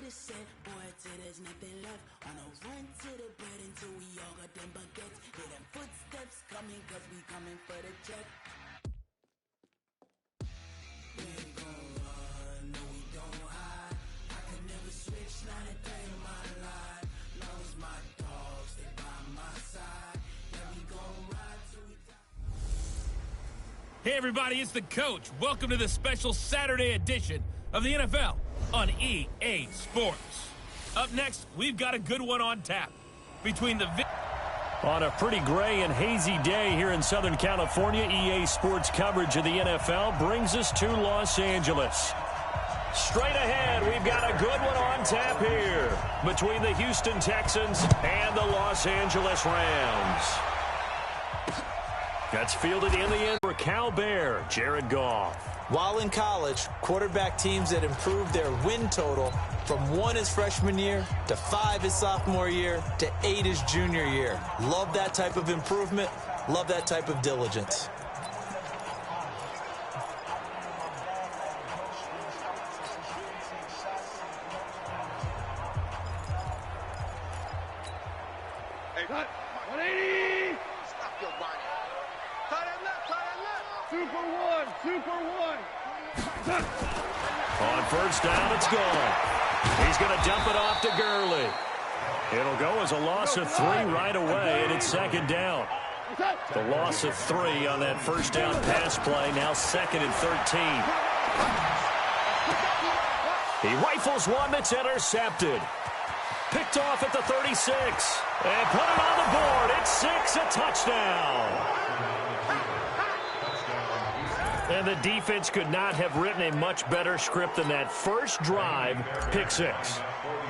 the set, boy, till there's nothing left. On a run to the bread until we all got them baguettes. Hear them footsteps coming, cause we coming for the check. We ain't gon' run, no we don't hide. I could never switch, not a day in my life. Long as my dogs stay by my side. Yeah, we gon' ride till we die. Hey everybody, it's the Coach. Welcome to the special Saturday edition of the NFL on EA Sports. Up next, we've got a good one on tap. Between the... On a pretty gray and hazy day here in Southern California, EA Sports coverage of the NFL brings us to Los Angeles. Straight ahead, we've got a good one on tap here between the Houston Texans and the Los Angeles Rams. That's fielded in the end for Cal Bear, Jared Goff. While in college, quarterback teams that improved their win total from 1 his freshman year to 5 his sophomore year to 8 his junior year. Love that type of improvement. Love that type of diligence. Hey, cut. 180. Stop your whining. Tight end left, tight end left. 2 for 1, 2 for 1. On first down, it's gone. He's going to dump it off to Gurley. It'll go as a loss of 3 right away, and it's second down. The loss of 3 on that first down pass play, now 2nd and 13. He rifles one that's intercepted. Picked off at the 36. And put it on the board. It's 6, a touchdown. And the defense could not have written a much better script than that first drive, pick 6.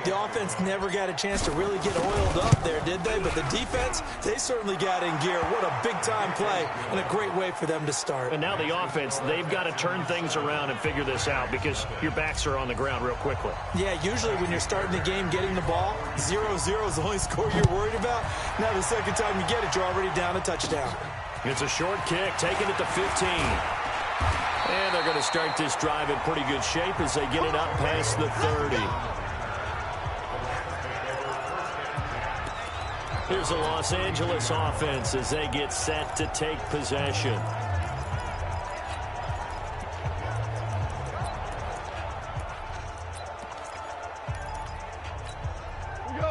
The offense never got a chance to really get oiled up there, did they? But the defense, they certainly got in gear. What a big-time play and a great way for them to start. And now the offense, they've got to turn things around and figure this out because your backs are on the ground real quickly. Yeah, usually when you're starting the game getting the ball, 0-0 is the only score you're worried about. Now the second time you get it, you're already down a touchdown. It's a short kick, taking it to 15. And they're going to start this drive in pretty good shape as they get it up past the 30. Here's the Los Angeles offense as they get set to take possession.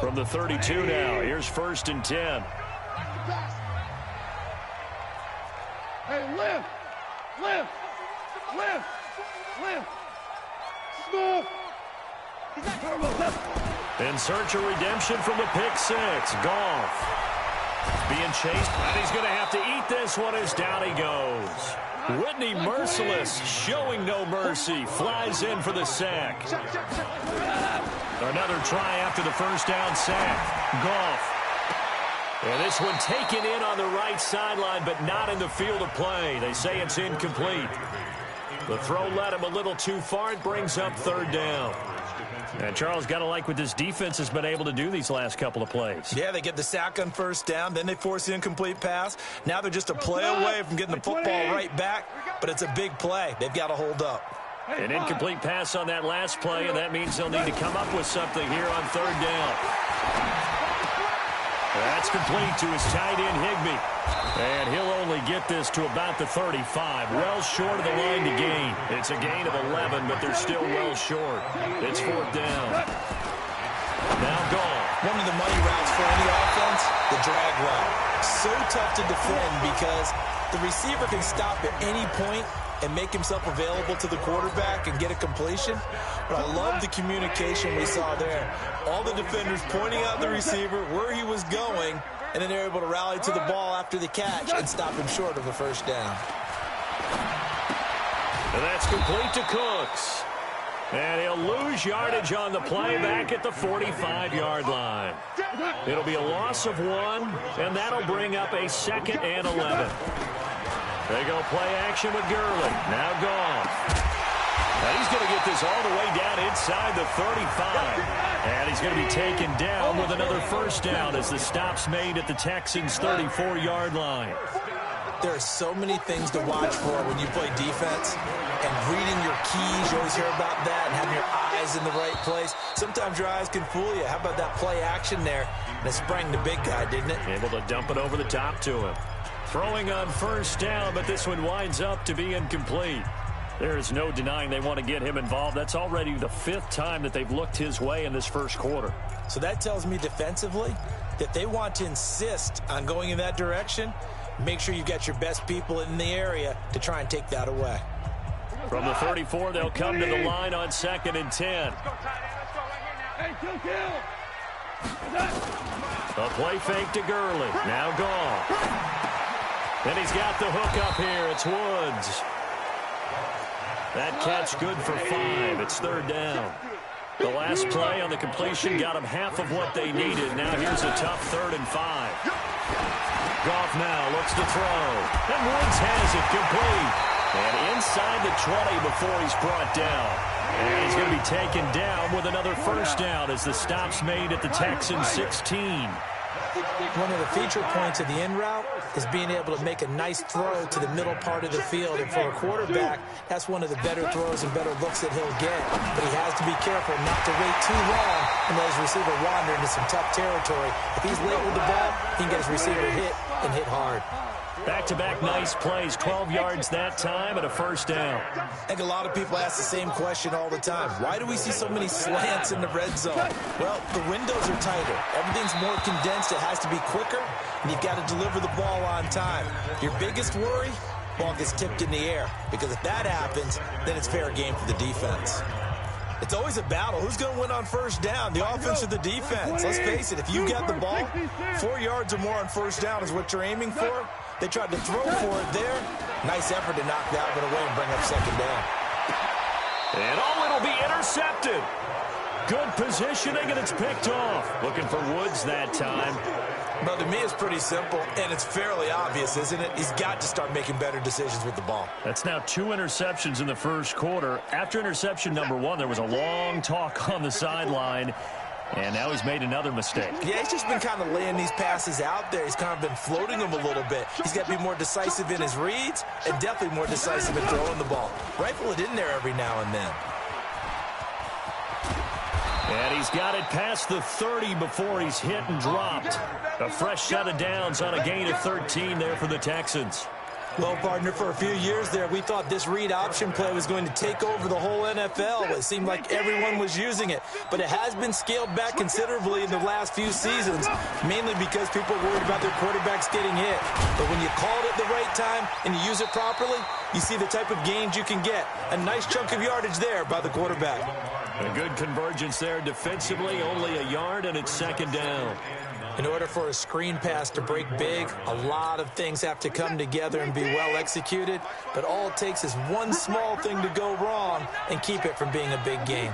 From the 32 now, here's 1st and 10. Hey, lift, lift, lift, lift. Stop. In search of redemption from the pick 6. Goff being chased, and he's going to have to eat this one as down he goes. Whitney Merciless showing no mercy. Flies in for the sack. Another try after the first down sack. Goff. And this one taken in on the right sideline, but not in the field of play. They say it's incomplete. The throw led him a little too far. It brings up 3rd down. And Charles, got to like what this defense has been able to do these last couple of plays. Yeah, they get the sack on first down, then they force the incomplete pass. Now they're just a play away from getting the football right back, but it's a big play. They've got to hold up. An incomplete pass on that last play, and that means they'll need to come up with something here on 3rd down. That's complete to his tight end, Higbee. And he'll only get this to about the 35. Well short of the line to gain. It's a gain of 11, but they're still well short. It's 4th down. Now gone. One of the money routes for any offense, the drag route. So tough to defend because the receiver can stop at any point and make himself available to the quarterback and get a completion. But I love the communication we saw there. All the defenders pointing out the receiver, where he was going, and then they're able to rally to the ball after the catch and stop him short of a first down. And that's complete to Cooks. And he'll lose yardage on the play back at the 45-yard line. It'll be a loss of 1, and that'll bring up a 2nd and 11. They go play action with Gurley. Now Goff. And he's going to get this all the way down inside the 35. And he's going to be taken down with another first down as the stop's made at the Texans' 34-yard line. there are so many things to watch for when you play defense. And reading your keys, you always hear about that, and having your eyes in the right place. Sometimes your eyes can fool you. How about that play action there? And it sprang the big guy, didn't it? Able to dump it over the top to him. Throwing on first down, but this one winds up to be incomplete. There is no denying they want to get him involved. That's already the 5th time that they've looked his way in this first quarter. So that tells me defensively that they want to insist on going in that direction. Make sure you've got your best people in the area to try and take that away. From the 34, they'll come to the line on 2nd and 10. A play fake to Gurley. Now gone. And he's got the hook up here. It's Woods. That catch good for 5. It's 3rd down. The last play on the completion got them half of what they needed. Now here's a tough 3rd and 5. Goff now looks to throw. And Woods has it complete. And inside the 20 before he's brought down. And he's going to be taken down with another first down as the stop's made at the Texans 16. One of the feature points of the in route is being able to make a nice throw to the middle part of the field. And for a quarterback, that's one of the better throws and better looks that he'll get. But he has to be careful not to wait too long and let his receiver wander into some tough territory. If he's late with the ball, he can get his receiver hit and hit hard. Back-to-back nice plays, 12 yards that time and a first down. I think a lot of people ask the same question all the time. Why do we see so many slants in the red zone? Well, the windows are tighter. Everything's more condensed. It has to be quicker, and you've got to deliver the ball on time. Your biggest worry, ball gets tipped in the air, because if that happens, then it's fair game for the defense. It's always a battle. Who's going to win on first down, the offense or the defense? Let's face it, if you got the ball, 4 yards or more on first down is what you're aiming for. They tried to throw for it there. Nice effort to knock that one away and bring up 2nd down. And it'll be intercepted. Good positioning, and it's picked off. Looking for Woods that time. Well, to me, it's pretty simple, and it's fairly obvious, isn't it? He's got to start making better decisions with the ball. That's now 2 interceptions in the first quarter. After interception number 1, there was a long talk on the sideline. And now he's made another mistake. Yeah, he's just been kind of laying these passes out there. He's kind of been floating them a little bit. He's got to be more decisive in his reads and definitely more decisive in throwing the ball. Rifle it in there every now and then. And he's got it past the 30 before he's hit and dropped. A fresh set of downs on a gain of 13 there for the Texans. Well, partner, for a few years there, we thought this read option play was going to take over the whole NFL. It seemed like everyone was using it. But it has been scaled back considerably in the last few seasons, mainly because people are worried about their quarterbacks getting hit. But when you call it at the right time and you use it properly, you see the type of gains you can get. A nice chunk of yardage there by the quarterback. A good convergence there defensively, only a yard, and it's 2nd down. In order for a screen pass to break big, a lot of things have to come together and be well executed. But all it takes is one small thing to go wrong and keep it from being a big game.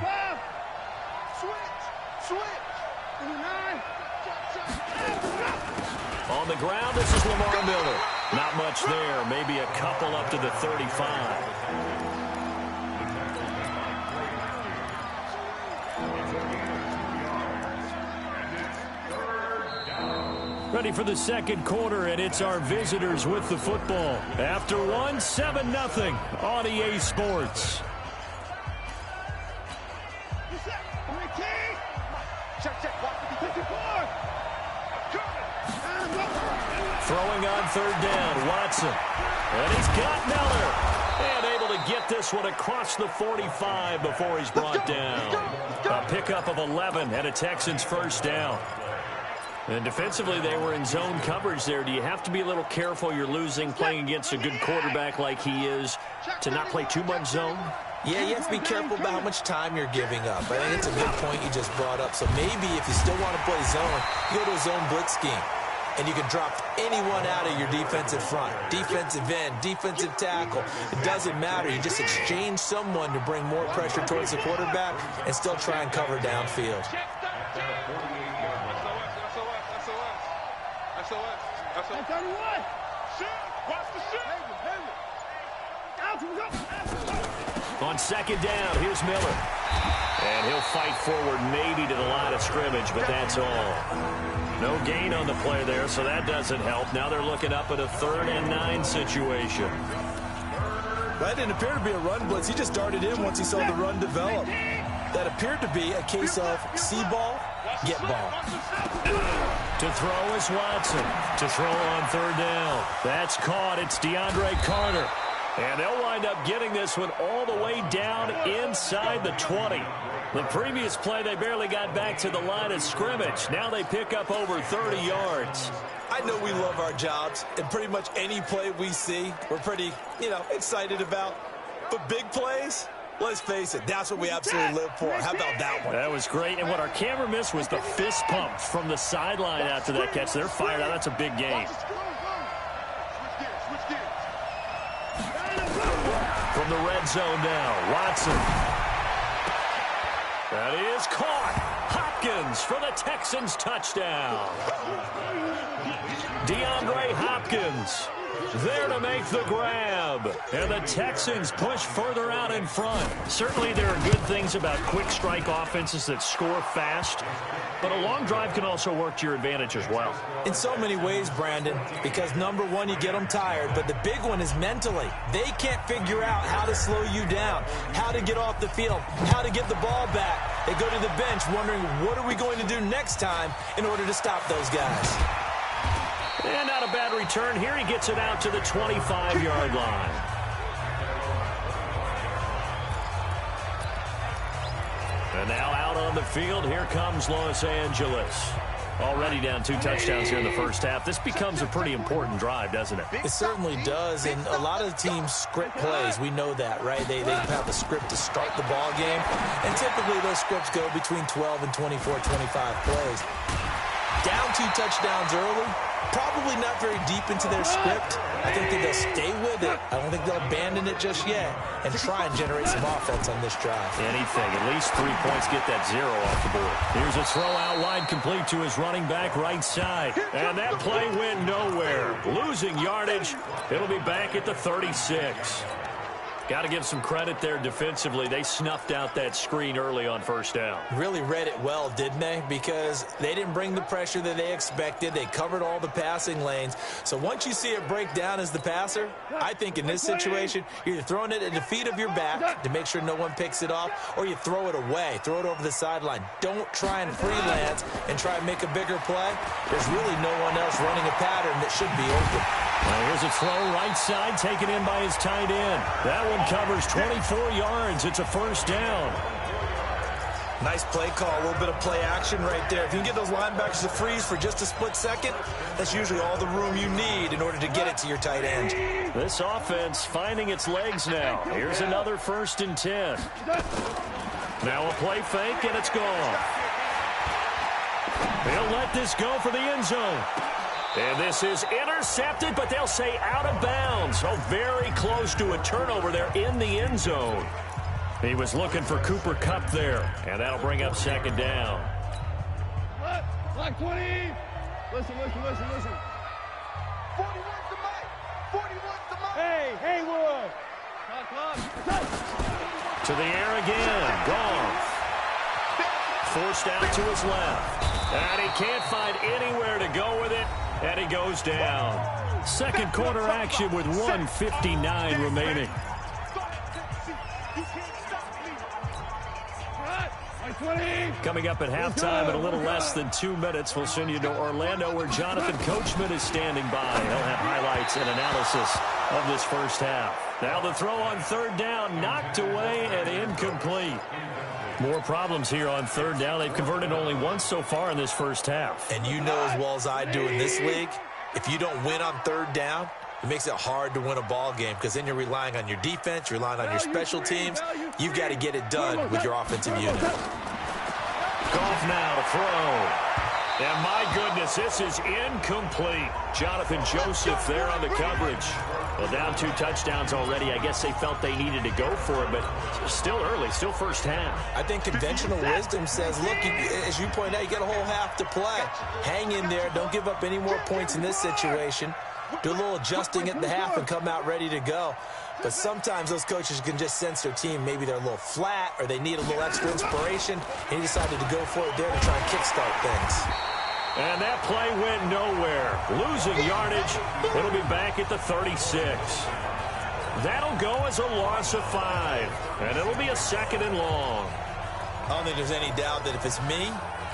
On the ground, this is Lamar Miller. Not much there, maybe a couple up to the 35. Ready for the second quarter, and it's our visitors with the football. After 1, 7-0 on EA Sports. Throwing on 3rd down, Watson. And he's got Miller. And able to get this one across the 45 before he's brought down. A pickup of 11 and a Texans first down. And defensively, they were in zone coverage there. Do you have to be a little careful you're losing playing against a good quarterback like he is to not play too much zone? Yeah, you have to be careful about how much time you're giving up. I think it's a good point you just brought up. So maybe if you still want to play zone, you go to a zone blitz scheme. And you can drop anyone out of your defensive front. Defensive end, defensive tackle. It doesn't matter. You just exchange someone to bring more pressure towards the quarterback and still try and cover downfield. On second down, here's Miller. And he'll fight forward maybe to the line of scrimmage, but that's all. No gain on the play there, so that doesn't help. Now they're looking up at a 3rd and 9 situation. That didn't appear to be a run blitz. He just darted in once he saw the run develop. That appeared to be a case of see ball, get ball. To throw is Watson. To throw on 3rd down. That's caught. It's DeAndre Carter. And they'll wind up getting this one all the way down inside the 20. The previous play, they barely got back to the line of scrimmage. Now they pick up over 30 yards. I know we love our jobs, and pretty much any play we see, we're pretty, excited about. But big plays, let's face it, that's what we absolutely live for. How about that one? That was great. And what our camera missed was the fist pump from the sideline after that catch. They're fired out. That's a big game. From the red zone now, Watson. That is caught. Hopkins for the Texans touchdown. DeAndre Hopkins there to make the grab. And the Texans push further out in front. Certainly there are good things about quick strike offenses that score fast. But a long drive can also work to your advantage as well. In so many ways, Brandon, because number one, you get them tired, but the big one is mentally. They can't figure out how to slow you down, how to get off the field, how to get the ball back. They go to the bench wondering, what are we going to do next time in order to stop those guys? And not a bad return. Here he gets it out to the 25-yard line. And now out on the field, here comes Los Angeles. Already down 2 touchdowns here in the first half. This becomes a pretty important drive, doesn't it? It certainly does, and a lot of the teams script plays. We know that, right? They have a script to start the ball game, and typically those scripts go between 12 and 24, 25 plays. Down 2 touchdowns early, probably not very deep into their script. I think that they'll stay with it. I don't think they'll abandon it just yet and try and generate some offense on this drive. Anything. At least 3 points, get that 0 off the board. Here's a throw out wide, complete to his running back right side. And that play went nowhere. Losing yardage. It'll be back at the 36. Got to give some credit there defensively. They snuffed out that screen early on first down. Really read it well, didn't they? Because they didn't bring the pressure that they expected. They covered all the passing lanes. So once you see it break down as the passer, I think in this situation, you're either throwing it at the feet of your back to make sure no one picks it off, or you throw it away, throw it over the sideline. Don't try and freelance and try and make a bigger play. There's really no one else running a pattern that should be open. Well, here's a throw right side, taken in by his tight end. That one covers 24 yards. It's a first down. Nice play call, a little bit of play action right there. If you can get those linebackers to freeze for just a split second, that's usually all the room you need in order to get it to your tight end. This offense finding its legs now. Here's another 1st and 10. Now a play fake, and it's gone. They'll let this go for the end zone. And this is intercepted, but they'll say out of bounds. Oh, very close to a turnover there in the end zone. He was looking for Cooper Kupp there, and that'll bring up 2nd down. Black 20. Listen. 41's the mic. 41's the mic. Hey, Haywood. Clock. To the air again. Gone. Forced out to his left. And he can't find anywhere to go with it. And he goes down. Second quarter action with 1:59 remaining. Coming up at halftime in a little less than 2 minutes, we'll send you to Orlando where Jonathan Coachman is standing by. He'll have highlights and analysis of this first half. Now the throw on 3rd down, knocked away and incomplete. More problems here on 3rd down. They've converted only once so far in this first half. And you know as well as I do in this league, if you don't win on 3rd down, it makes it hard to win a ball game because then you're relying on your defense, you're relying on your special teams. You've got to get it done with your offensive unit. Goff now to throw. And my goodness, this is incomplete. Jonathan Joseph there on the coverage. Well, down 2 touchdowns already. I guess they felt they needed to go for it, but still early, still first half. I think conventional wisdom says, look, as you point out, you got a whole half to play. Hang in there. Don't give up any more points in this situation. Do a little adjusting at the half and come out ready to go. But sometimes those coaches can just sense their team. Maybe they're a little flat or they need a little extra inspiration. And he decided to go for it there to try and kickstart things. And that play went nowhere. Losing yardage. It'll be back at the 36. That'll go as a loss of 5. And it'll be a 2nd and long. I don't think there's any doubt that if it's me,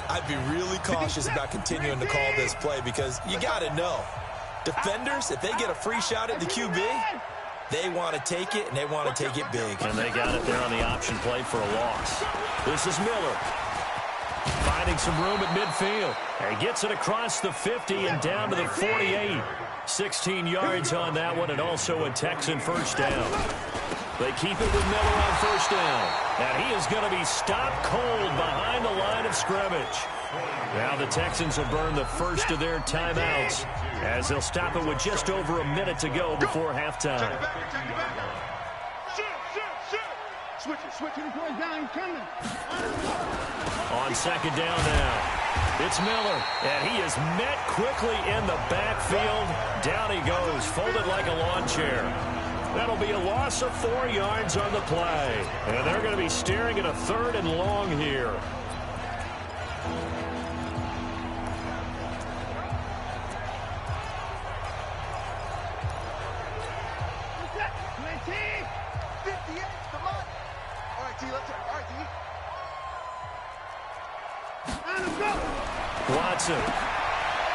I'd be really cautious about continuing to call this play because you got to know. Defenders, if they get a free shot at the QB, they want to take it, and they want to take it big. And they got it there on the option play for a loss. This is Miller. Finding some room at midfield. And gets it across the 50 and down to the 48. 16 yards on that one, and also a Texan first down. They keep it with Miller on first down. And he is going to be stopped cold behind the line of scrimmage. Now the Texans will burn the first of their timeouts as they'll stop it with just over a minute to go before halftime. Switch it, boys down, he's coming. On second down now, it's Miller, and he is met quickly in the backfield. Down he goes, folded like a lawn chair. That'll be a loss of 4 yards on the play. And they're going to be staring at a 3rd and long here. Watson.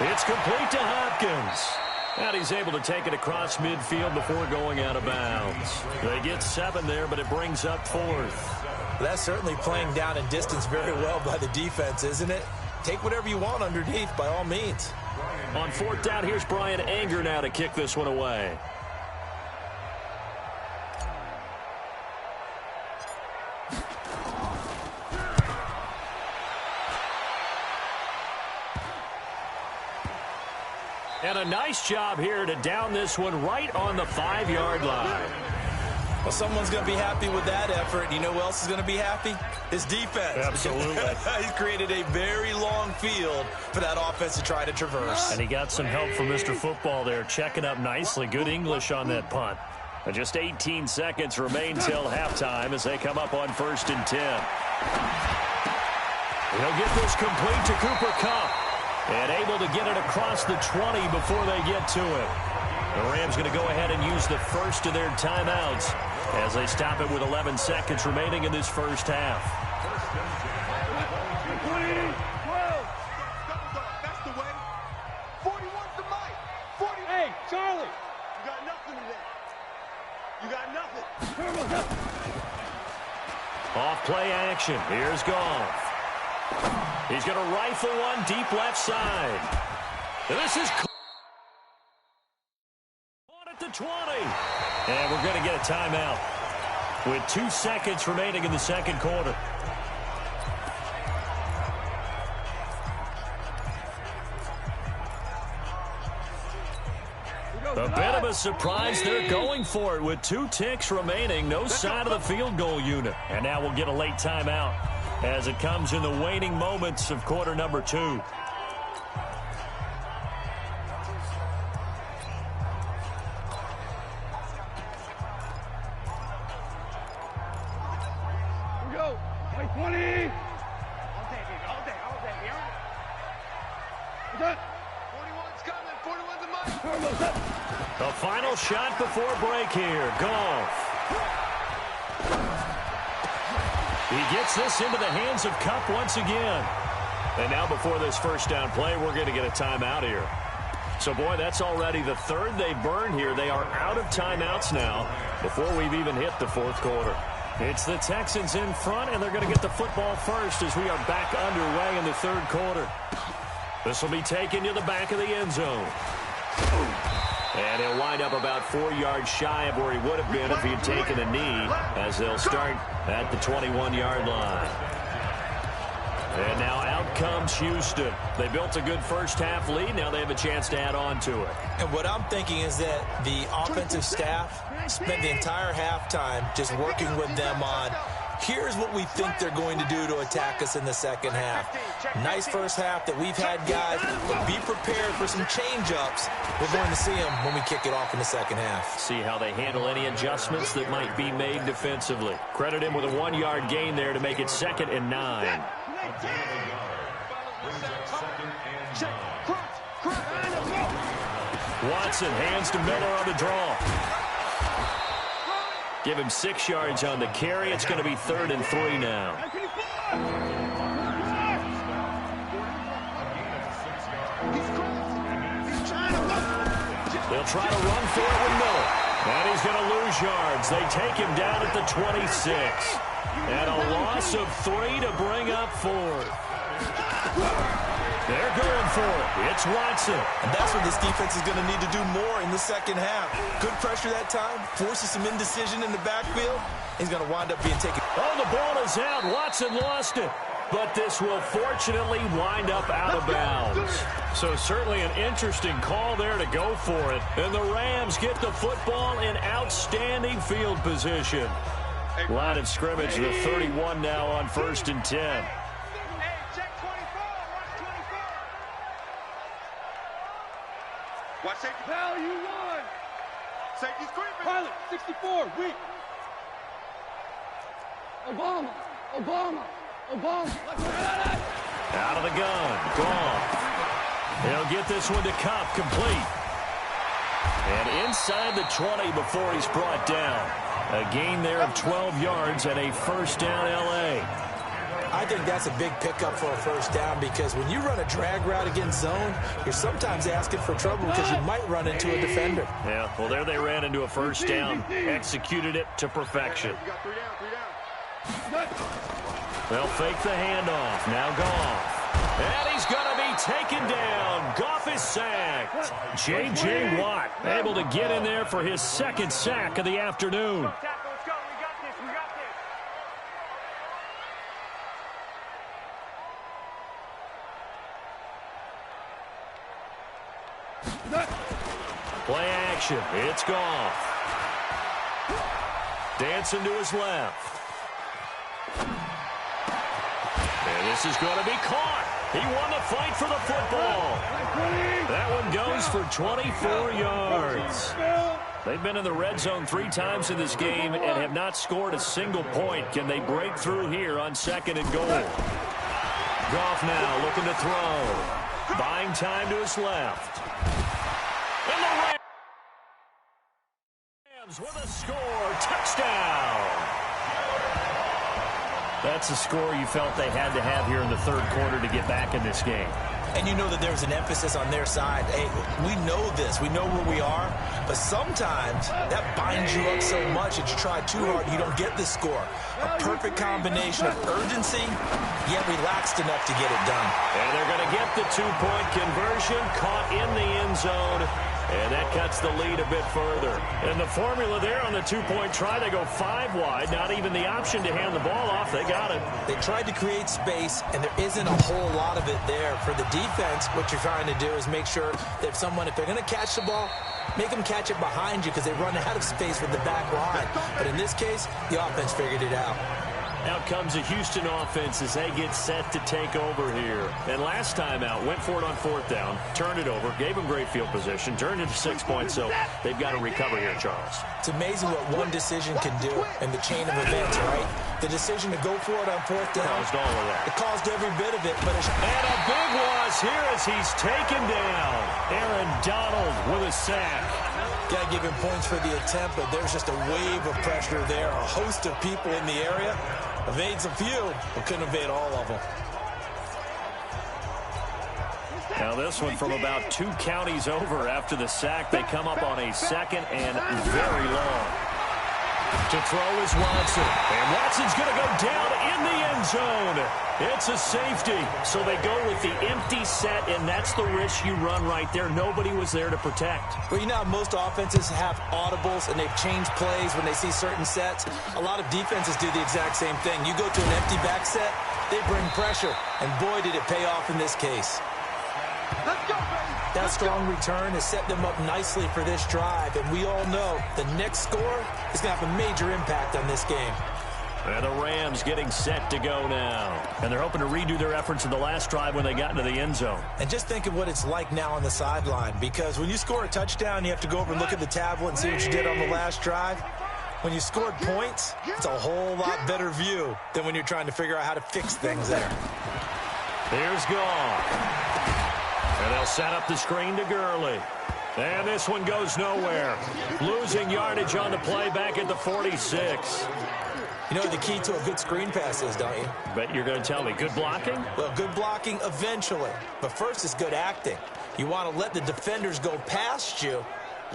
It's complete to Hopkins. And he's able to take it across midfield before going out of bounds. They get 7 there, but it brings up 4th. That's certainly playing down in distance very well by the defense, isn't it? Take whatever you want underneath, by all means. On 4th down, here's Brian Anger now to kick this one away. And a nice job here to down this one right on the 5-yard line. Well, someone's going to be happy with that effort. And you know who else is going to be happy? His defense. Absolutely. He's created a very long field for that offense to try to traverse. And he got some help from Mr. Football there, checking up nicely. Good English on that punt. And just 18 seconds remain till halftime as they come up on 1st and 10. He'll get this complete to Cooper Kupp. And able to get it across the 20 before they get to it. The Rams going to go ahead and use the first of their timeouts as they stop it with 11 seconds remaining in this first half. That's the way. 41's the mic. 40. Hey, Charlie. You got nothing today. You got nothing. Off play action. Here's Goff. He's going to rifle one deep left side. And this is on at the 20. And we're going to get a timeout with 2 seconds remaining in the second quarter. A bit of a surprise. They're going for it with 2 ticks remaining. No sign of the field goal unit. And now we'll get a late timeout as it comes in the waning moments of quarter number 2. Here we go. Like 20. All day, baby. All day. What's up? 41's coming. 41's the mic. The final shot before break here. Goff. He gets this into the hands of Kupp once again. And now before this first down play, we're going to get a timeout here. So, boy, that's already the 3rd they've burned here. They are out of timeouts now before we've even hit the 4th quarter. It's the Texans in front, and they're going to get the football first as we are back underway in the 3rd quarter. This will be taken to the back of the end zone. And he'll wind up about 4 yards shy of where he would have been if he had taken a knee, as they'll start at the 21-yard line. And now out comes Houston. They built a good first-half lead. Now they have a chance to add on to it. And what I'm thinking is that the offensive staff spent the entire halftime just working with them on Here's what we think they're going to do to attack us in the second half. Nice first half that we've had, guys, but be prepared for some change-ups. We're going to see them when we kick it off in the second half. See how they handle any adjustments that might be made defensively. Credit him with a 1-yard gain there to make it 2nd and 9. Watson hands to Miller on the draw. Give him 6 yards on the carry. It's going to be 3rd and 3 now. They'll try to run for it with Miller. And he's going to lose yards. They take him down at the 26. And a loss of 3 to bring up 4th. They're going for it. It's Watson. And that's what this defense is going to need to do more in the second half. Good pressure that time. Forces some indecision in the backfield. He's going to wind up being taken. Oh, the ball is out. Watson lost it. But this will fortunately wind up out of bounds. So certainly an interesting call there to go for it. And the Rams get the football in outstanding field position. Line of scrimmage to the 31 now on 1st and 10. Watch safety. Pal, you won. Safety's creeping. Pilot, 64, weak. Obama. Out of the gun. Goff. He'll get this one to Kupp, complete. And inside the 20 before he's brought down. A gain there of 12 yards and a 1st down L.A. I think that's a big pickup for a 1st down because when you run a drag route against zone, you're sometimes asking for trouble because you might run into a defender. Yeah, well, there they ran into a 1st down. Executed it to perfection. You got 3 down. They'll fake the handoff. Now Goff. And he's going to be taken down. Goff is sacked. J.J. Watt able to get in there for his 2nd sack of the afternoon. Let's go. We got this. Play action. It's Goff. Dancing to his left. And this is going to be caught. He won the fight for the football. That one goes for 24 yards. They've been in the red zone 3 times in this game and have not scored a single point. Can they break through here on 2nd and goal? Goff now looking to throw. Buying time to his left. And the Rams with a score. Touchdown. That's a score you felt they had to have here in the 3rd quarter to get back in this game. And you know that there's an emphasis on their side. Hey, we know this. We know where we are. But sometimes that binds you up so much that you try too hard and you don't get the score. A perfect combination of urgency, yet relaxed enough to get it done. And they're going to get the 2-point conversion, caught in the end zone. And that cuts the lead a bit further. And the formula there on the 2-point try, they go 5 wide. Not even the option to hand the ball off. They got it. They tried to create space, and there isn't a whole lot of it there. For the defense, what you're trying to do is make sure that if they're going to catch the ball, make them catch it behind you because they run out of space with the back line. But in this case, the offense figured it out. Out comes the Houston offense as they get set to take over here. And last time out, went for it on 4th down, turned it over, gave them great field position, turned it to 6 points, so they've got to recover here, Charles. It's amazing what one decision can do in the chain of events, right? The decision to go for it on 4th down. Caused all of that. It caused every bit of it. But and a big loss here as he's taken down. Aaron Donald with a sack. Got to give him points for the attempt, but there's just a wave of pressure there. A host of people in the area. Evades a few, but couldn't evade all of them. Now this one from about 2 counties over after the sack. They come up on a 2nd and very long. To throw is Watson. And Watson's going to go down in the end zone. It's a safety. So they go with the empty set, and that's the risk you run right there. Nobody was there to protect. Well, you know how most offenses have audibles, and they've changed plays when they see certain sets. A lot of defenses do the exact same thing. You go to an empty back set, they bring pressure. And boy, did it pay off in this case. Let's go, baby. That strong return has set them up nicely for this drive, and we all know the next score is going to have a major impact on this game. And the Rams getting set to go now. And they're hoping to redo their efforts in the last drive when they got into the end zone. And just think of what it's like now on the sideline, because when you score a touchdown, you have to go over and look at the tablet and see what you did on the last drive. When you scored points, it's a whole lot better view than when you're trying to figure out how to fix things there. Here's Goff. And they'll set up the screen to Gurley. And this one goes nowhere. Losing yardage on the play back at the 46. You know what the key to a good screen pass is, don't you? Bet you're going to tell me. Good blocking? Well, good blocking eventually. But first is good acting. You want to let the defenders go past you,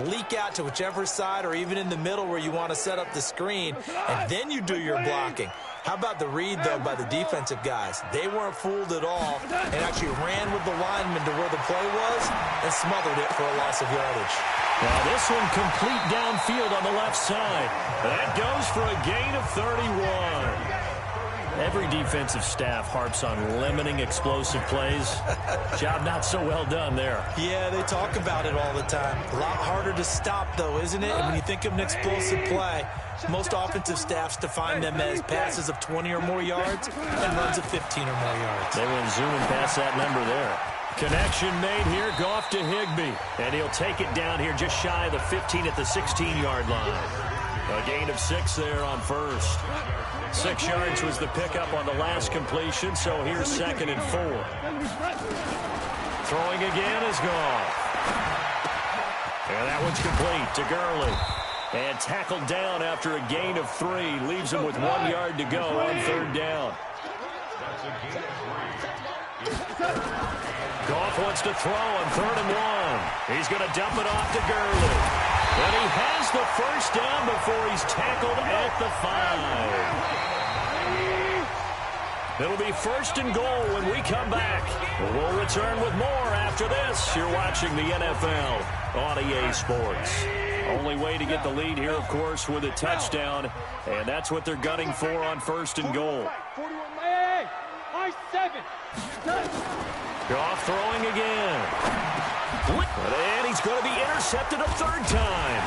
leak out to whichever side or even in the middle where you want to set up the screen, and then you do your blocking. How about the read, though, by the defensive guys? They weren't fooled at all and actually ran with the lineman to where the play was and smothered it for a loss of yardage. Now this one complete downfield on the left side. That goes for a gain of 31. Every defensive staff harps on limiting explosive plays. Job not so well done there. Yeah, they talk about it all the time. A lot harder to stop, though, isn't it? And when you think of an explosive play, most offensive staffs define them as passes of 20 or more yards and runs of 15 or more yards. They went zooming past that number there. Connection made here, Goff to Higbee. And he'll take it down here just shy of the 15 at the 16-yard line. A gain of 6 there on first. 6 yards was the pickup on the last completion, so here's 2nd and 4. Throwing again is Goff. And that one's complete to Gurley. And tackled down after a gain of 3. Leaves him with 1 yard to go on 3rd down. Goff wants to throw on 3rd and 1. He's going to dump it off to Gurley. And he has the first down before he's tackled at the 5. It'll be 1st and goal when we come back. We'll return with more after this. You're watching the NFL on EA Sports. Only way to get the lead here, of course, with a touchdown. And that's what they're gunning for on 1st and goal. Goff throwing again. And he's going to be intercepted a 3rd time.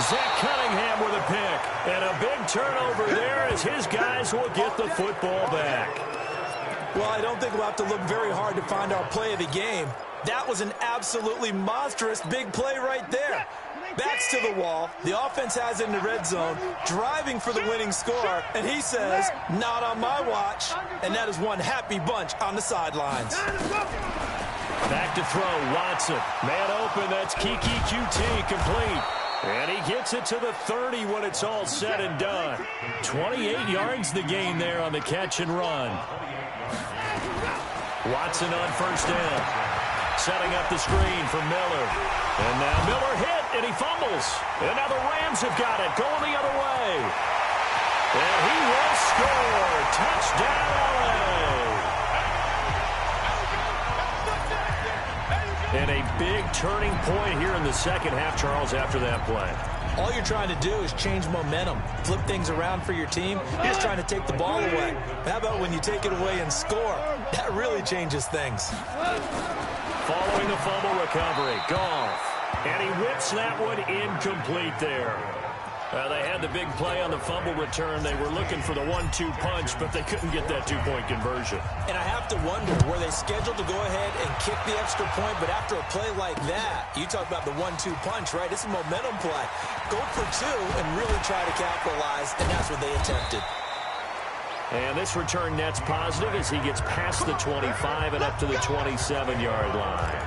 Zach Cunningham with a pick. And a big turnover there as his guys will get the football back. Well, I don't think we'll have to look very hard to find our play of the game. That was an absolutely monstrous big play right there. Backs to the wall. The offense has it in the red zone, driving for the winning score. And he says, not on my watch. And that is one happy bunch on the sidelines. Back to throw, Watson. Man open, that's Kiki QT complete. And he gets it to the 30 when it's all said and done. 28 yards the gain there on the catch and run. Watson on 1st down. Setting up the screen for Miller. And now Miller hit, and he fumbles. And now the Rams have got it, going the other way. And he will score. Touchdown, LA. And a big turning point here in the 2nd half, Charles, after that play. All you're trying to do is change momentum, flip things around for your team. You're just trying to take the ball away. How about when you take it away and score? That really changes things. Following the fumble recovery, Goff. And he whips that one incomplete there. They had the big play on the fumble return. They were looking for the 1-2 punch, but they couldn't get that 2-point conversion. And I have to wonder, were they scheduled to go ahead and kick the extra point, but after a play like that, you talk about the 1-2 punch, right? It's a momentum play. Go for 2 and really try to capitalize, and that's what they attempted. And this return net's positive as he gets past the 25 and up to the 27-yard line.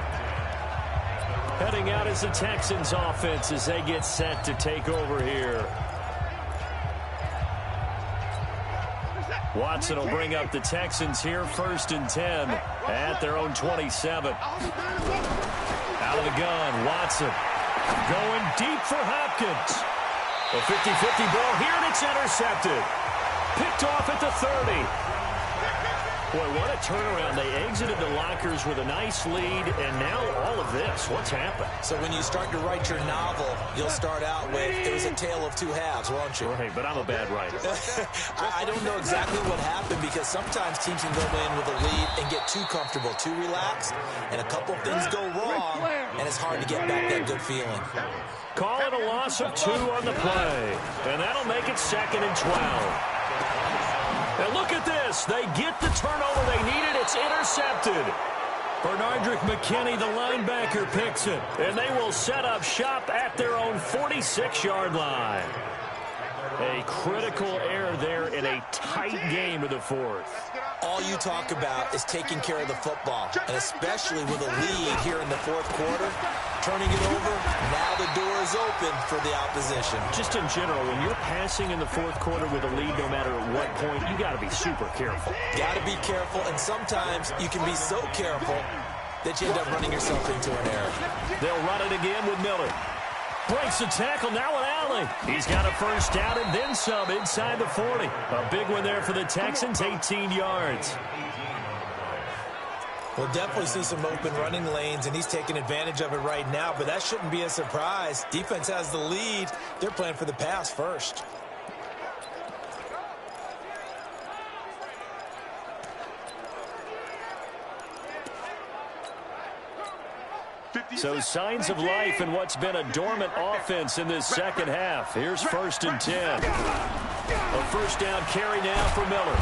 Heading out is the Texans offense as they get set to take over here. Watson will bring up the Texans here, 1st and 10 at their own 27. Out of the gun, Watson going deep for Hopkins. A 50-50 ball here, and it's intercepted. Picked off at the 30. Boy, what a turnaround. They exited the lockers with a nice lead, and now all of this. What's happened? So when you start to write your novel, you'll start out with, it was a tale of 2 halves, won't you? Right, but I'm a bad writer. I don't know exactly what happened, because sometimes teams can go in with a lead and get too comfortable, too relaxed, and a couple things go wrong, and it's hard to get back that good feeling. Call it a loss of 2 on the play, and that'll make it 2nd and 12. And look at this. They get the turnover they needed. It's intercepted. Bernardrick McKinney, the linebacker, picks it. And they will set up shop at their own 46-yard line. A critical error there in a tight game of the fourth. All you talk about is taking care of the football, and especially with a lead here in the fourth quarter, turning it over, now the door is open for the opposition. Just in general, when you're passing in the fourth quarter with a lead, no matter at what point, you got to be super careful. Got to be careful, and sometimes you can be so careful that you end up running yourself into an error. They'll run it again with Miller. Breaks the tackle, now with Allen. He's got a first down and then some inside the 40. A big one there for the Texans, 18 yards. We'll definitely see some open running lanes, and he's taking advantage of it right now, but that shouldn't be a surprise. Defense has the lead. They're playing for the pass first. So signs of life in what's been a dormant offense in this second half. Here's 1st and 10. A first down carry now for Miller.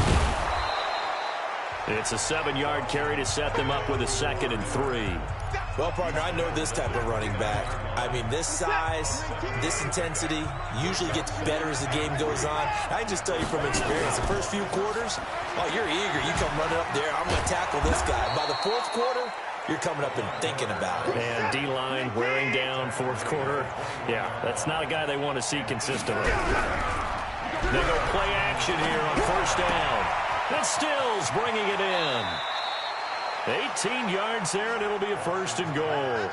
It's a 7-yard carry to set them up with a 2nd and 3. Well, partner, I know this type of running back. I mean, this size, this intensity usually gets better as the game goes on. I can just tell you from experience, the first few quarters, oh, you're eager. You come running up there, I'm going to tackle this guy. By the fourth quarter, you're coming up and thinking about it. And D-line wearing down fourth quarter. Yeah, that's not a guy they want to see consistently. They go play action here on first down. And Stills bringing it in. 18 yards there, and it'll be a 1st and goal.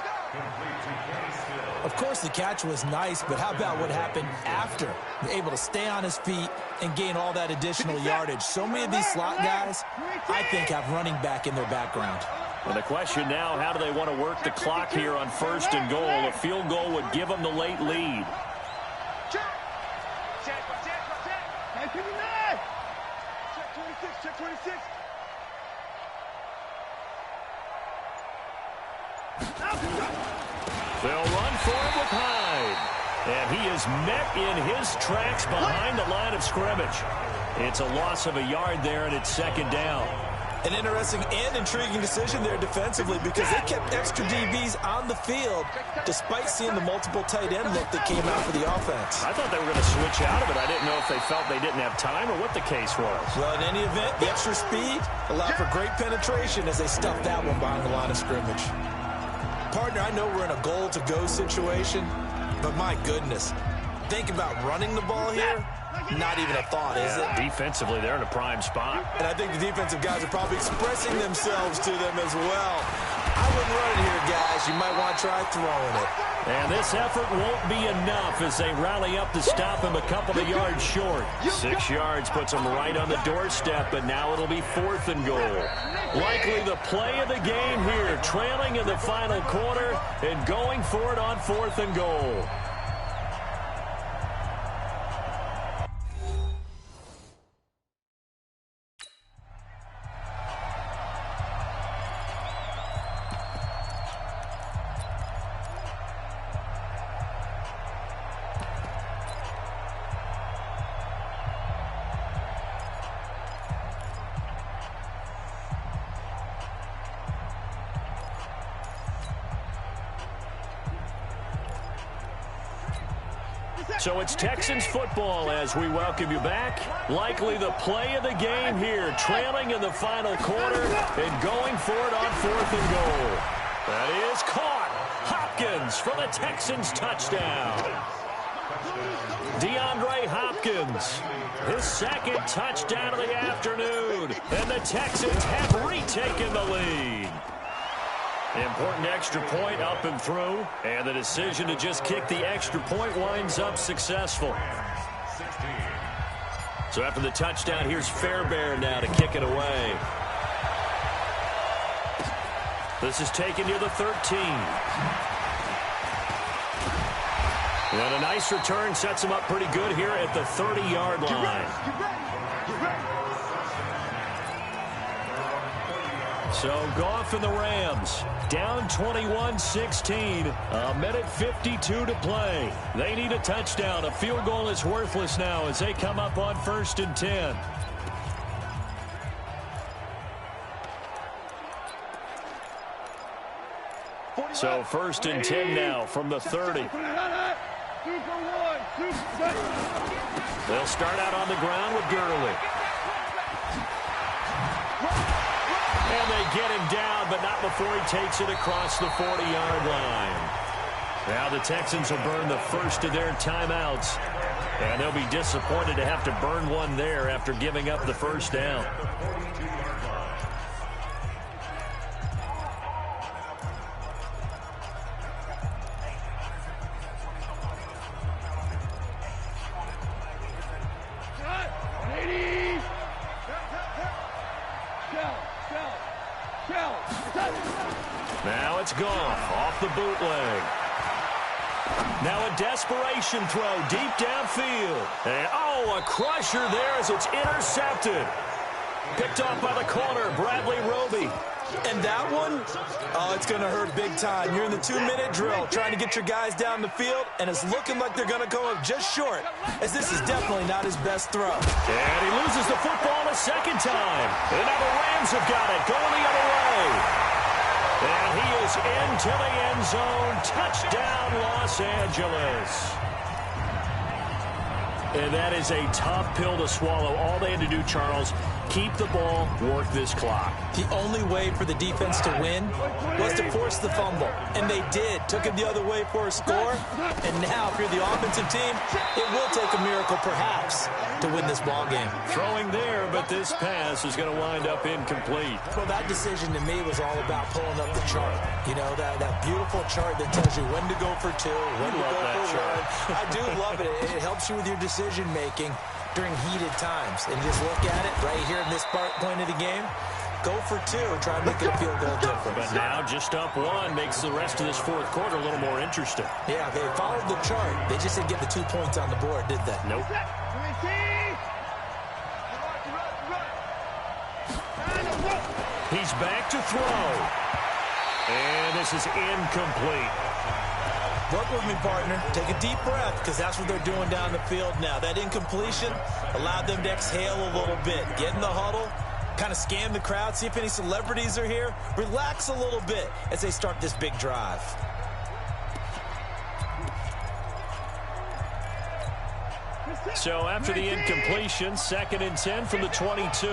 Of course, the catch was nice, but how about what happened after? Able to stay on his feet and gain all that additional yardage. So many of these slot guys, I think, have running back in their background. And the question now, how do they want to work the clock here on 1st and goal? A field goal would give them the late lead. Check 26. They'll run for it with Hyde. And he is met in his tracks behind the line of scrimmage. It's a loss of a yard there, and it's 2nd down. An interesting and intriguing decision there defensively because they kept extra DBs on the field despite seeing the multiple tight end look that came out for the offense. I thought they were going to switch out of it. I didn't know if they felt they didn't have time or what the case was. Well, in any event, the extra speed allowed for great penetration as they stuffed that one behind the line of scrimmage. Partner, I know we're in a goal-to-go situation, but my goodness, think about running the ball here. Not even a thought, is it? Defensively, they're in a prime spot. And I think the defensive guys are probably expressing themselves to them as well. I wouldn't run it here, guys. You might want to try throwing it. And this effort won't be enough as they rally up to stop him a couple of yards short. 6 yards puts them right on the doorstep, but now it'll be 4th and goal. Likely the play of the game here, trailing in the final quarter and going for it on 4th and goal. So it's Texans football as we welcome you back. Likely the play of the game here, trailing in the final quarter and going for it on 4th and goal. That is caught. Hopkins for the Texans touchdown. DeAndre Hopkins, his 2nd touchdown of the afternoon. And the Texans have retaken the lead. Important extra point up and through, and the decision to just kick the extra point winds up successful. So after the touchdown, here's Fairbairn now to kick it away. This is taken near the 13. And a nice return sets him up pretty good here at the 30-yard line. So Goff and the Rams down 21-16. A minute 52 to play. They need a touchdown. A field goal is worthless now as they come up on 1st and 10. So 1st and 10 now from the 30. They'll start out on the ground with Gurley. And they get him down, but not before he takes it across the 40-yard line. Now the Texans will burn the first of their timeouts. And they'll be disappointed to have to burn one there after giving up the first down. Now it's Goff off the bootleg. Now a desperation throw deep downfield. And, a crusher there as it's intercepted. Picked off by the corner, Bradley Roby. And that one, it's going to hurt big time. You're in the 2-minute drill trying to get your guys down the field, and it's looking like they're going to go up just short, as this is definitely not his best throw. And he loses the football a second time. And now the Rams have got it, going the other way. And he is into the end zone. Touchdown, Los Angeles. And that is a tough pill to swallow. All they had to do, Charles, keep the ball, work this clock. The only way for the defense to win was to force the fumble. And they did. Took it the other way for a score. And now, if you're the offensive team, it will take a miracle, perhaps, to win this ball game. Throwing there, but this pass is going to wind up incomplete. Well, that decision to me was all about pulling up the chart. You know, that beautiful chart that tells you when to go for 2, when to go for 1. I do love it. It helps you with your decision-making during heated times. And just look at it right here in this point of the game. Go for 2, try and make it a field goal difference. But now just up 1 makes the rest of this fourth quarter a little more interesting. Yeah, they followed the chart. They just didn't get the 2 points on the board, did they? Nope. He's back to throw. And this is incomplete. Work with me, partner. Take a deep breath, because that's what they're doing down the field now. That incompletion allowed them to exhale a little bit. Get in the huddle, kind of scan the crowd, see if any celebrities are here. Relax a little bit as they start this big drive. So after the incompletion, 2nd and 10 from the 22.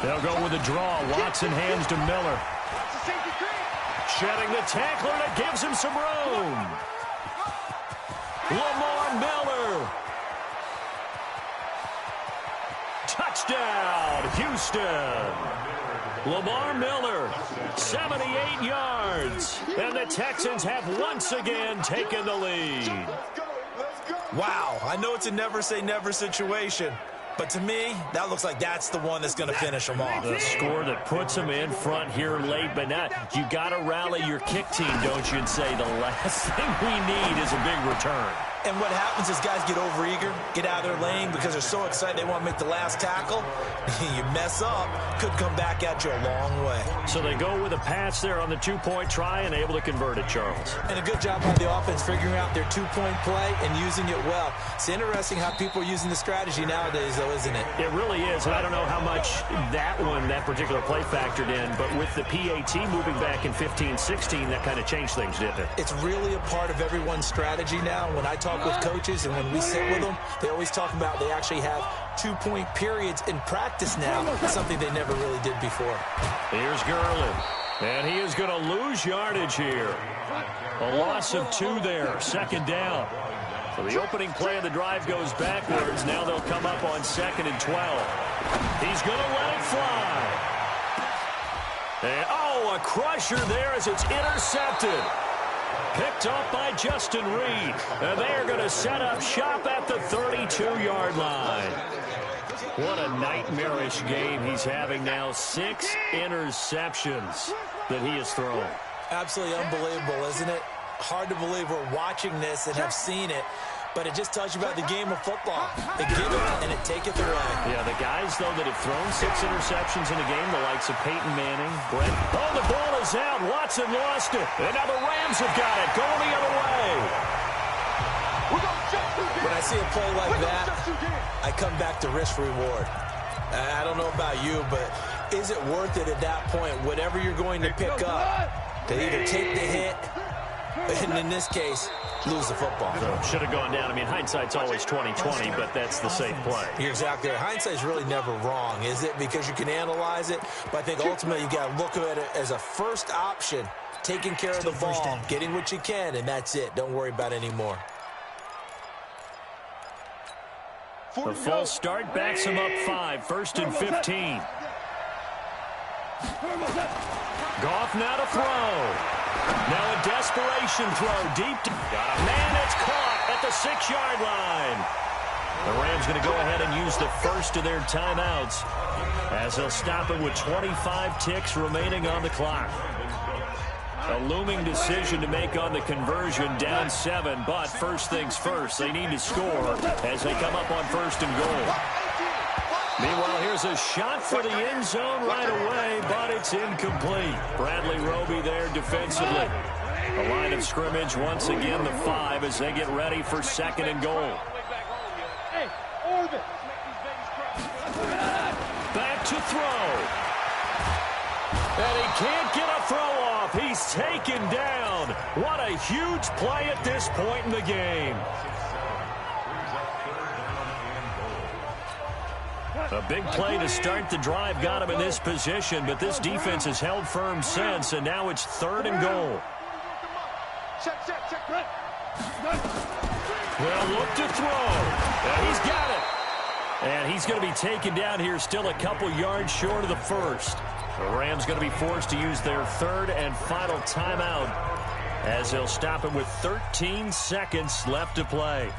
They'll go with a draw. Watson hands to Miller. Shedding the tackler that gives him some room. Lamar Miller. Touchdown, Houston. Lamar Miller, 78 yards. And the Texans have once again taken the lead. Wow, I know it's a never-say-never situation. But to me, that looks like that's the one that's going to finish them off. The score that puts them in front here late, but now you got to rally your kick team, don't you, and say the last thing we need is a big return. And what happens is guys get overeager, get out of their lane because they're so excited they want to make the last tackle. You mess up, could come back at you a long way. So they go with a pass there on the 2-point try and able to convert it, Charles. And a good job by the offense figuring out their 2-point play and using it well. It's interesting how people are using the strategy nowadays, though, isn't it? It really is, and I don't know how much that particular play factored in, but with the PAT moving back in 15-16, that kind of changed things, didn't it? It's really a part of everyone's strategy now. When I talk with coaches and when we sit with them, they always talk about they actually have 2-point periods in practice now, something they never really did before. Here's Gurley, and he is going to lose yardage here. A loss of 2 there, 2nd down. So the opening play of the drive goes backwards. Now they'll come up on 2nd and 12. He's going to let it fly. And, a crusher there as it's intercepted. Picked up by Justin Reed. And they are going to set up shop at the 32-yard line. What a nightmarish game he's having now. 6 interceptions that he has thrown. Absolutely unbelievable, isn't it? Hard to believe we're watching this and have seen it, but it just tells you about the game of football. They give it and it taketh away. Yeah, the guys, though, that have thrown 6 interceptions in a game, the likes of Peyton Manning, Brett. Oh, the ball is out. Watson lost it. And now the Rams have got it. Going the other way. When I see a play like that, I come back to risk reward. I don't know about you, but is it worth it at that point, whatever you're going to pick up, to either take the hit, and in this case, lose the football? So should have gone down. I mean, hindsight's always 20/20, but that's the safe play. You're exactly right. Hindsight's really never wrong, is it? Because you can analyze it, but I think ultimately you got to look at it as a first option, taking care of the ball, getting what you can, and that's it. Don't worry about it anymore. The false start backs him up 5, 1st and 15. Goff now to throw. Now a desperation throw deep. Got a man that's caught at the 6-yard line. The Rams going to go ahead and use the first of their timeouts as they'll stop it with 25 ticks remaining on the clock. A looming decision to make on the conversion, down 7, but first things first, they need to score as they come up on 1st and goal. Meanwhile, here's a shot for the end zone right away, but it's incomplete. Bradley Roby there defensively. The line of scrimmage, once again, the 5 as they get ready for 2nd and goal. Back to throw. And he can't get a throw off. He's taken down. What a huge play at this point in the game. A big play to start the drive got him in this position, but this defense has held firm since, and now it's 3rd and goal. Well, look to throw. And he's got it. And he's going to be taken down here, still a couple yards short of the first. The Rams going to be forced to use their 3rd and final timeout as they'll stop it with 13 seconds left to play.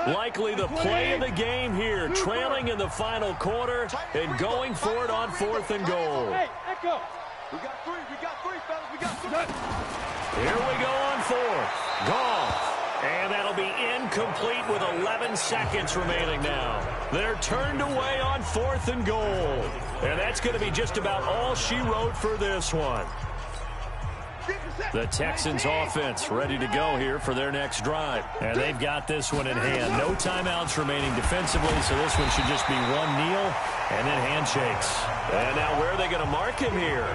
Likely the play of the game here, trailing in the final quarter and going for it on 4th and goal. Hey, Echo. We got three, fellas. We got 3. Here we go on 4th. Goff. And that'll be incomplete with 11 seconds remaining now. They're turned away on 4th and goal. And that's going to be just about all she wrote for this one. The Texans offense ready to go here for their next drive. And they've got this one in hand. No timeouts remaining defensively, so this one should just be one kneel and then handshakes. And now where are they going to mark him here?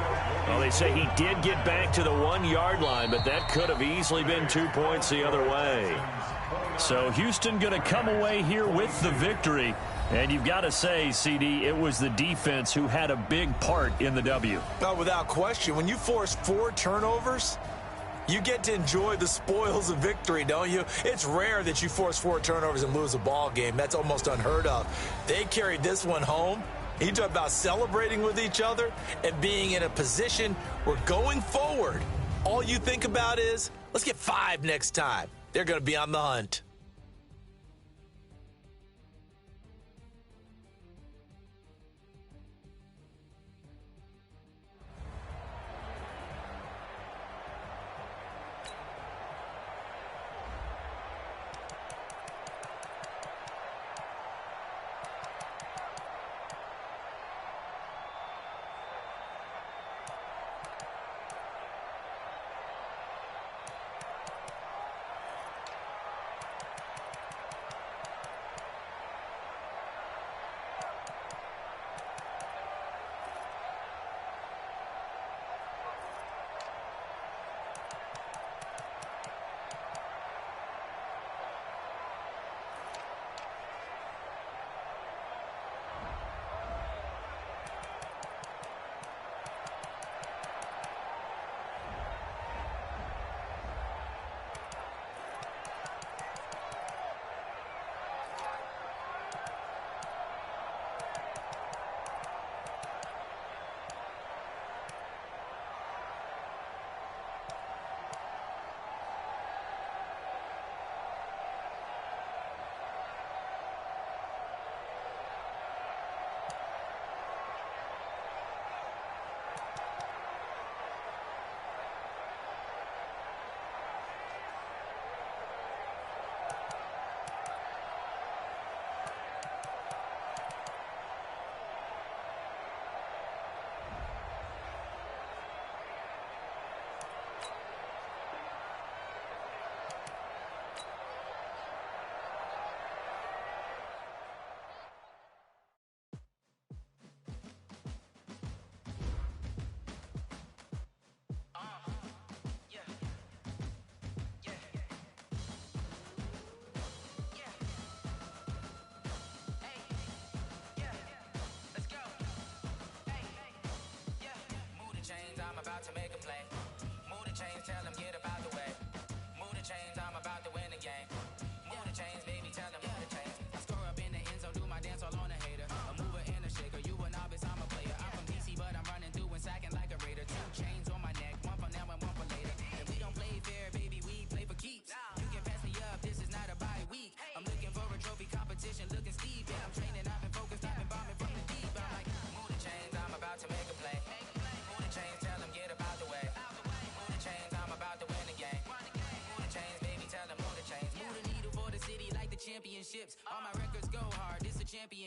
Well, they say he did get back to the 1-yard line, but that could have easily been 2 points the other way. So Houston going to come away here with the victory. And you've got to say, CD, it was the defense who had a big part in the W. Well, without question, when you force 4 turnovers, you get to enjoy the spoils of victory, don't you? It's rare that you force 4 turnovers and lose a ball game. That's almost unheard of. They carried this one home. You talk about celebrating with each other and being in a position where going forward, all you think about is, let's get 5 next time. They're going to be on the hunt.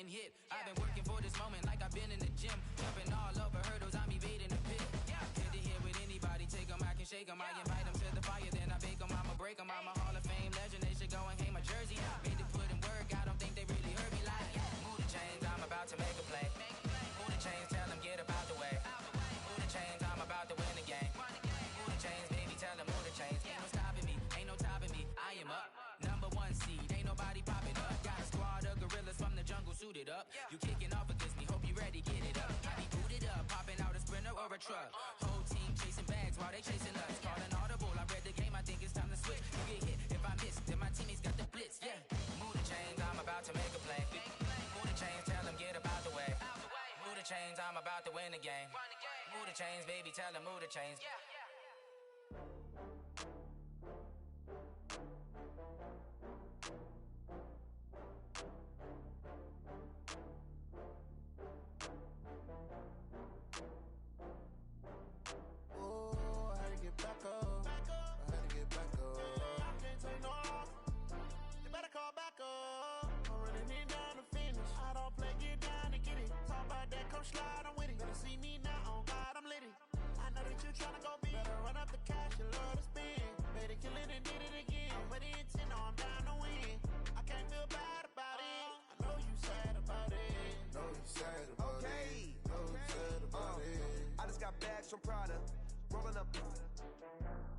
getting hit. I've been working for this moment like I've been in the gym. Jumping all over hurdles, I'm evading the pit. Head to head with anybody, take them, I can shake them. I invite them to the fire, then I bake them, I'ma break them. I'm a Hall of Fame legend, they should go and hang my jersey. Made to put in work, I don't think they really heard me like, move the chains, I'm about to make a play. Move the chains, tell them get up out the way. Move the chains, I'm about to win the game. Move the chains, baby, tell them move the chains. Ain't no stopping me, ain't no topping me, I am up. Number one seed, ain't nobody popping up. Got a squad of gorillas from the jungle suited up. You kicking off against me, hope you ready, get it up. I be booted up, popping out a Sprinter or a truck. Whole team chasing bags while they chasing us. Calling audible, I read the game, I think it's time to switch. You get hit, if I miss, then my teammates got the blitz, Move the chains, I'm about to make a play. Move the chains, tell them get up out the way. Move the chains, I'm about to win the game. Move the chains, baby, tell them move the chains. Back up. I had to get back up. I can't take no loss. You better call back up. I'm running it down to finish. I don't play, get down to get it. Talk about that, come slide, I'm with it. Better see me now, on God, I'm litty. I know that you tryna go big. Better run up the cash, you love to spend. Better kill it and did it again. I'm with the intent, no, I'm down to win. I can't feel bad about it. I know you sad about it. Know you sad about it. Know you sad about it. I just got bags from Prada. Rolling up,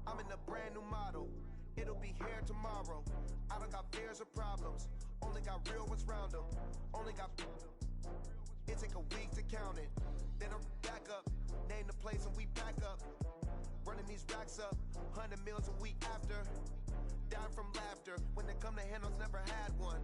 I'm in a brand new model. It'll be here tomorrow. I don't got fears or problems. Only got real ones round them. Only got. It take a week to count it. Then I'm back up. Name the place and we back up. Running these racks up. 100 meals a week after. Down from laughter. When they come to handles, never had one.